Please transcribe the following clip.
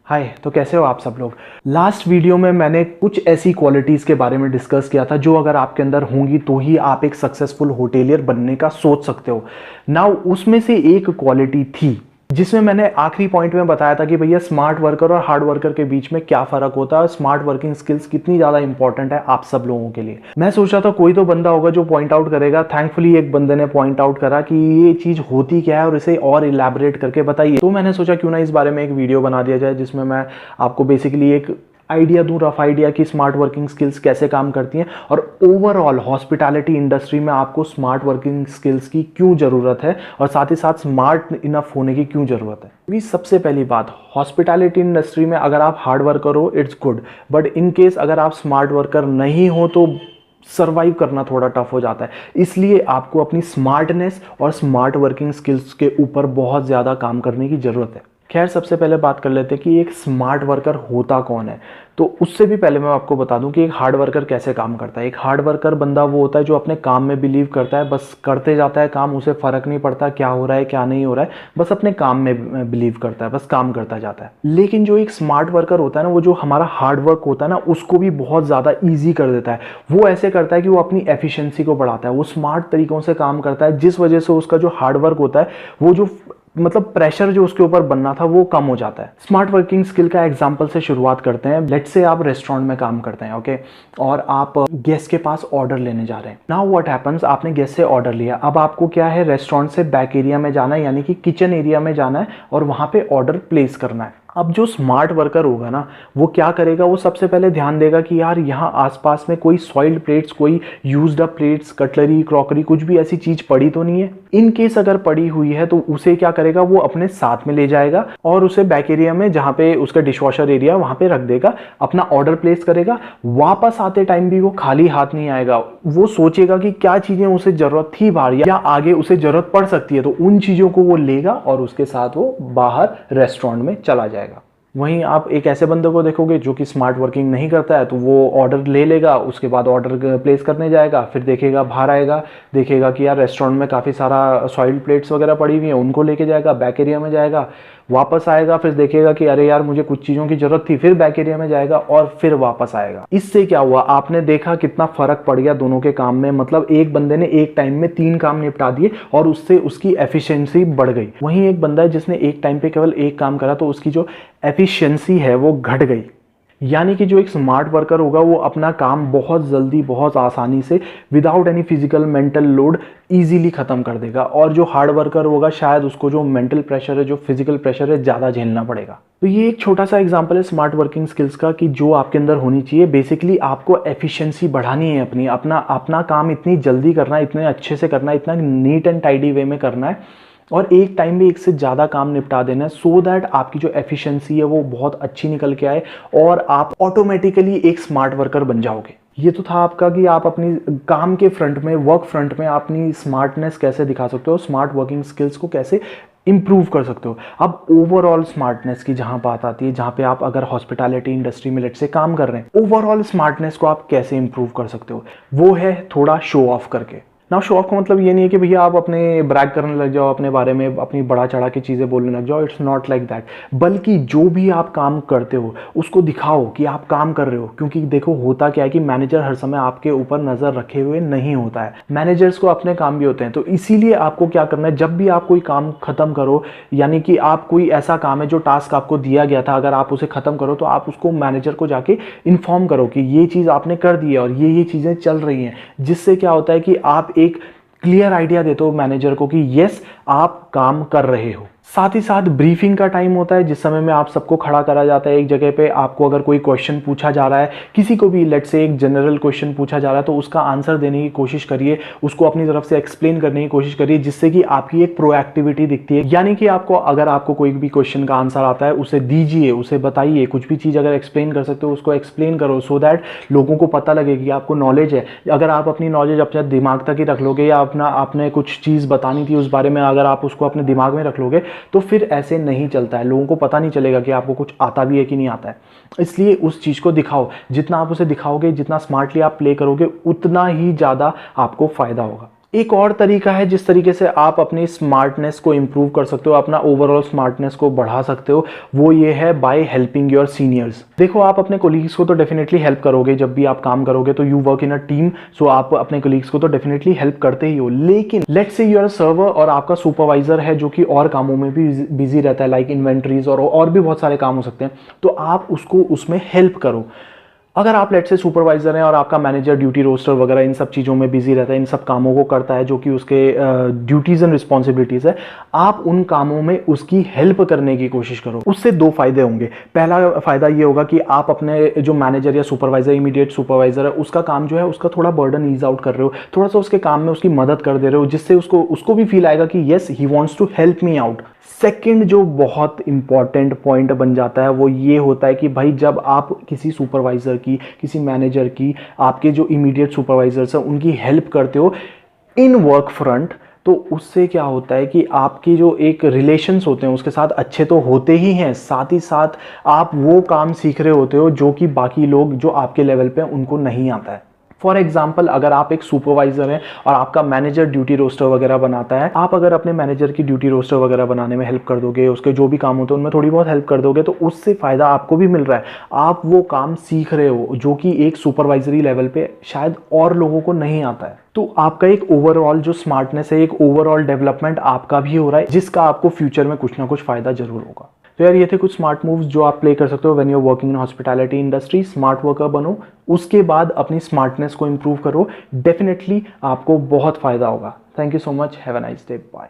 हाय, तो कैसे हो आप सब लोग। लास्ट वीडियो में मैंने कुछ ऐसी क्वालिटीज़ के बारे में डिस्कस किया था जो अगर आपके अंदर होंगी तो ही आप एक सक्सेसफुल होटेलियर बनने का सोच सकते हो। नाउ उसमें से एक क्वालिटी थी जिसमें मैंने आखिरी पॉइंट में बताया था कि भैया स्मार्ट वर्कर और हार्ड वर्कर के बीच में क्या फ़र्क होता है और स्मार्ट वर्किंग स्किल्स कितनी ज़्यादा इंपॉर्टेंट है आप सब लोगों के लिए। मैं सोच रहा था कोई तो बंदा होगा जो पॉइंट आउट करेगा। थैंकफुली एक बंदे ने पॉइंट आउट करा कि ये चीज़ होती क्या है और इसे और इलैबोरेट करके बताइए। तो मैंने सोचा क्यों ना इस बारे में एक वीडियो बना दिया जाए जिसमें मैं आपको बेसिकली एक आइडिया दूं, रफ आइडिया कि स्मार्ट वर्किंग स्किल्स कैसे काम करती हैं और ओवरऑल हॉस्पिटैलिटी इंडस्ट्री में आपको स्मार्ट वर्किंग स्किल्स की क्यों ज़रूरत है और साथ ही साथ स्मार्ट इनफ होने की क्यों ज़रूरत है। अभी सबसे पहली बात, हॉस्पिटैलिटी इंडस्ट्री में अगर आप हार्ड वर्कर हो it's good, but in case अगर आप स्मार्ट वर्कर नहीं हो तो सर्वाइव करना थोड़ा टफ हो जाता है। इसलिए आपको अपनी स्मार्टनेस और स्मार्ट वर्किंग स्किल्स के ऊपर बहुत ज़्यादा काम करने की ज़रूरत है। खैर, सबसे पहले बात कर लेते हैं कि एक स्मार्ट वर्कर होता कौन है। तो उससे भी पहले मैं आपको बता दूं कि एक हार्ड वर्कर कैसे काम करता है। एक हार्ड वर्कर बंदा वो होता है जो अपने काम में बिलीव करता है, बस करते जाता है काम, उसे फ़र्क नहीं पड़ता क्या हो रहा है क्या नहीं हो रहा है, बस अपने काम में बिलीव करता है, बस काम करता जाता है। लेकिन जो एक स्मार्ट वर्कर होता है ना, वो जो हमारा हार्ड वर्क होता है ना, उसको भी बहुत ज़्यादा ईजी कर देता है। वो ऐसे करता है कि वो अपनी एफिशिएंसी को बढ़ाता है, वो स्मार्ट तरीकों से काम करता है जिस वजह से उसका जो हार्ड वर्क होता है वो जो मतलब प्रेशर जो उसके ऊपर बनना था वो कम हो जाता है। स्मार्ट वर्किंग स्किल का एग्जांपल से शुरुआत करते हैं। लेट्स से आप रेस्टोरेंट में काम करते हैं, ओके, और आप गेस्ट के पास ऑर्डर लेने जा रहे हैं। नाउ व्हाट हैपेंस, आपने गेस्ट से ऑर्डर लिया, अब आपको क्या है, रेस्टोरेंट से बैक एरिया में जाना है, यानी कि किचन एरिया में जाना है और वहां पे ऑर्डर प्लेस करना है। अब जो स्मार्ट वर्कर होगा ना, वो क्या करेगा, वो सबसे पहले ध्यान देगा कि यार यहाँ आसपास में कोई सॉइल्ड प्लेट्स, कोई used up plates, cutlery, crockery, कुछ भी ऐसी चीज पड़ी तो नहीं है। इन केस अगर पड़ी हुई है तो उसे क्या करेगा, वो अपने साथ में ले जाएगा और उसे बैक एरिया में जहाँ पे उसका डिशवॉशर एरिया वहां पे रख देगा, अपना ऑर्डर प्लेस करेगा। वापस आते टाइम भी वो खाली हाथ नहीं आएगा, वो सोचेगा कि क्या चीजें उसे जरूरत थी बाहर या आगे उसे जरूरत पड़ सकती है, तो उन चीजों को वो लेगा और उसके साथ वो बाहर रेस्टोरेंट में चला जाएगा। वहीं आप एक ऐसे बंदे को देखोगे जो कि स्मार्ट वर्किंग नहीं करता है, तो वो ऑर्डर ले लेगा, उसके बाद ऑर्डर प्लेस करने जाएगा, फिर देखेगा बाहर आएगा, देखेगा कि यार रेस्टोरेंट में काफ़ी सारा सॉइल्ड प्लेट्स वगैरह पड़ी हुई हैं, उनको लेके जाएगा, बैक एरिया में जाएगा, वापस आएगा, फिर देखेगा कि अरे यार मुझे कुछ चीज़ों की ज़रूरत थी, फिर बैक एरिया में जाएगा और फिर वापस आएगा। इससे क्या हुआ, आपने देखा कितना फ़र्क पड़ गया दोनों के काम में। मतलब एक बंदे ने एक टाइम में 3 काम निपटा दिए और उससे उसकी एफिशिएंसी बढ़ गई। वहीं एक बंदा है जिसने एक टाइम पे केवल एक काम करा तो उसकी जो एफिशिएंसी है वो घट गई। यानी कि जो एक स्मार्ट वर्कर होगा वो अपना काम बहुत जल्दी, बहुत आसानी से, without any physical mental load easily खत्म कर देगा। और जो हार्ड वर्कर होगा शायद उसको जो मेंटल प्रेशर है, जो फिजिकल प्रेशर है, ज़्यादा झेलना पड़ेगा। तो ये एक छोटा सा एग्जांपल है स्मार्ट वर्किंग स्किल्स का कि जो आपके अंदर होनी चाहिए। बेसिकली आपको एफिशिएंसी बढ़ानी है अपनी, अपना काम इतनी जल्दी करना है, इतने अच्छे से करना है, इतना नीट एंड टाइडी वे में करना है और एक टाइम में एक से ज़्यादा काम निपटा देना है, सो दैट आपकी जो एफिशिएंसी है वो बहुत अच्छी निकल के आए और आप ऑटोमेटिकली एक स्मार्ट वर्कर बन जाओगे। ये तो था आपका कि आप अपनी काम के फ्रंट में, वर्क फ्रंट में अपनी स्मार्टनेस कैसे दिखा सकते हो, स्मार्ट वर्किंग स्किल्स को कैसे इंप्रूव कर सकते हो। अब ओवरऑल स्मार्टनेस की जहां बात आती है, जहां पे आप अगर हॉस्पिटैलिटी इंडस्ट्री में लेट से काम कर रहे हैं, ओवरऑल स्मार्टनेस को आप कैसे इंप्रूव कर सकते हो, वो है थोड़ा शो ऑफ करके। ना शो ऑफ का मतलब ये नहीं है कि भैया आप अपने ब्रैग करने लग जाओ, अपने बारे में अपनी बड़ा चढ़ा के चीज़ें बोलने लग जाओ। It's not like that. बल्कि जो भी आप काम करते हो उसको दिखाओ कि आप काम कर रहे हो। क्योंकि देखो होता क्या है कि मैनेजर हर समय आपके ऊपर नज़र रखे हुए नहीं होता है, मैनेजर्स को अपने काम भी होते हैं। तो इसीलिए आपको क्या करना है, जब भी आप कोई काम खत्म करो, यानी कि आप कोई ऐसा काम है जो टास्क आपको दिया गया था, अगर आप उसे खत्म करो तो आप उसको मैनेजर को जाके इन्फॉर्म करो कि ये चीज़ आपने कर दी है और ये चीज़ें चल रही हैं। जिससे क्या होता है कि आप एक क्लियर आइडिया देते हो मैनेजर को कि यस आप काम कर रहे हो। साथ ही साथ ब्रीफिंग का टाइम होता है जिस समय में आप सबको खड़ा करा जाता है एक जगह पे। आपको अगर कोई क्वेश्चन पूछा जा रहा है, किसी को भी लेट से एक जनरल क्वेश्चन पूछा जा रहा है, तो उसका आंसर देने की कोशिश करिए, उसको अपनी तरफ से एक्सप्लेन करने की कोशिश करिए, जिससे कि आपकी एक प्रोएक्टिविटी दिखती है। यानी कि अगर आपको कोई भी क्वेश्चन का आंसर आता है उसे दीजिए, उसे बताइए, कुछ भी चीज़ अगर एक्सप्लेन कर सकते हो उसको एक्सप्लेन करो, सो दैट लोगों को पता लगे कि आपको नॉलेज है। अगर आप अपनी नॉलेज अपने दिमाग तक ही रख लोगे या आपने कुछ चीज़ बतानी थी उस बारे में अगर आप उसको अपने दिमाग में रख लोगे तो फिर ऐसे नहीं चलता है, लोगों को पता नहीं चलेगा कि आपको कुछ आता भी है कि नहीं आता है। इसलिए उस चीज़ को दिखाओ, जितना आप उसे दिखाओगे, जितना स्मार्टली आप प्ले करोगे, उतना ही ज़्यादा आपको फ़ायदा होगा। एक और तरीका है जिस तरीके से आप अपनी स्मार्टनेस को इंप्रूव कर सकते हो, अपना ओवरऑल स्मार्टनेस को बढ़ा सकते हो, वो ये है बाय हेल्पिंग योर सीनियर्स। देखो, आप अपने कोलीग्स को तो डेफिनेटली हेल्प करोगे, जब भी आप काम करोगे तो you work in a team, so आप अपने कोलीग्स को तो डेफिनेटली हेल्प करते ही हो। लेकिन let's say you are server और आपका सुपरवाइजर है जो कि और कामों में भी बिजी रहता है, लाइक इन्वेंट्रीज और भी बहुत सारे काम हो सकते हैं, तो आप उसको उसमें हेल्प करो। अगर आप लेट से सुपरवाइजर हैं और आपका मैनेजर ड्यूटी रोस्टर वगैरह इन सब चीज़ों में बिजी रहता है, इन सब कामों को करता है जो कि उसके ड्यूटीज़ एंड रिस्पॉन्सिबिलिटीज़ है, आप उन कामों में उसकी हेल्प करने की कोशिश करो। उससे दो फायदे होंगे। पहला फायदा ये होगा कि आप अपने जो मैनेजर या सुपरवाइजर, इमीडिएट सुपरवाइजर है, उसका काम जो है उसका थोड़ा बर्डन ईज आउट कर रहे हो, थोड़ा सा उसके काम में उसकी मदद कर दे रहे हो, जिससे उसको भी फील आएगा कि yes he wants to help me out. Second जो बहुत इंपॉर्टेंट पॉइंट बन जाता है वो ये होता है कि भाई जब आप किसी सुपरवाइजर की, किसी मैनेजर की, आपके जो इमीडिएट सुपरवाइजर्स हैं उनकी हेल्प करते हो इन वर्क फ्रंट, तो उससे क्या होता है कि आपके जो एक रिलेशंस होते हैं उसके साथ अच्छे तो होते ही हैं, साथ ही साथ आप वो काम सीख रहे होते हो जो कि बाकी लोग जो आपके लेवल पे उनको नहीं आता है। फॉर एग्जाम्पल, अगर आप एक सुपरवाइजर हैं और आपका मैनेजर ड्यूटी रोस्टर वगैरह बनाता है, आप अगर अपने मैनेजर की ड्यूटी रोस्टर वगैरह बनाने में हेल्प कर दोगे, उसके जो भी काम होते हैं उनमें थोड़ी बहुत हेल्प कर दोगे, तो उससे फ़ायदा आपको भी मिल रहा है। आप वो काम सीख रहे हो जो कि एक सुपरवाइजरी लेवल पे शायद और लोगों को नहीं आता है। तो आपका एक ओवरऑल जो स्मार्टनेस है, एक ओवरऑल डेवलपमेंट आपका भी हो रहा है, जिसका आपको फ्यूचर में कुछ ना कुछ फ़ायदा जरूर होगा। तो यार, ये थे कुछ स्मार्ट मूव्स जो आप प्ले कर सकते हो when you are working in hospitality industry. Smart worker बनो, उसके बाद अपनी स्मार्टनेस को इंप्रूव करो, डेफिनेटली आपको बहुत फायदा होगा। Thank you so much, have a nice day, bye.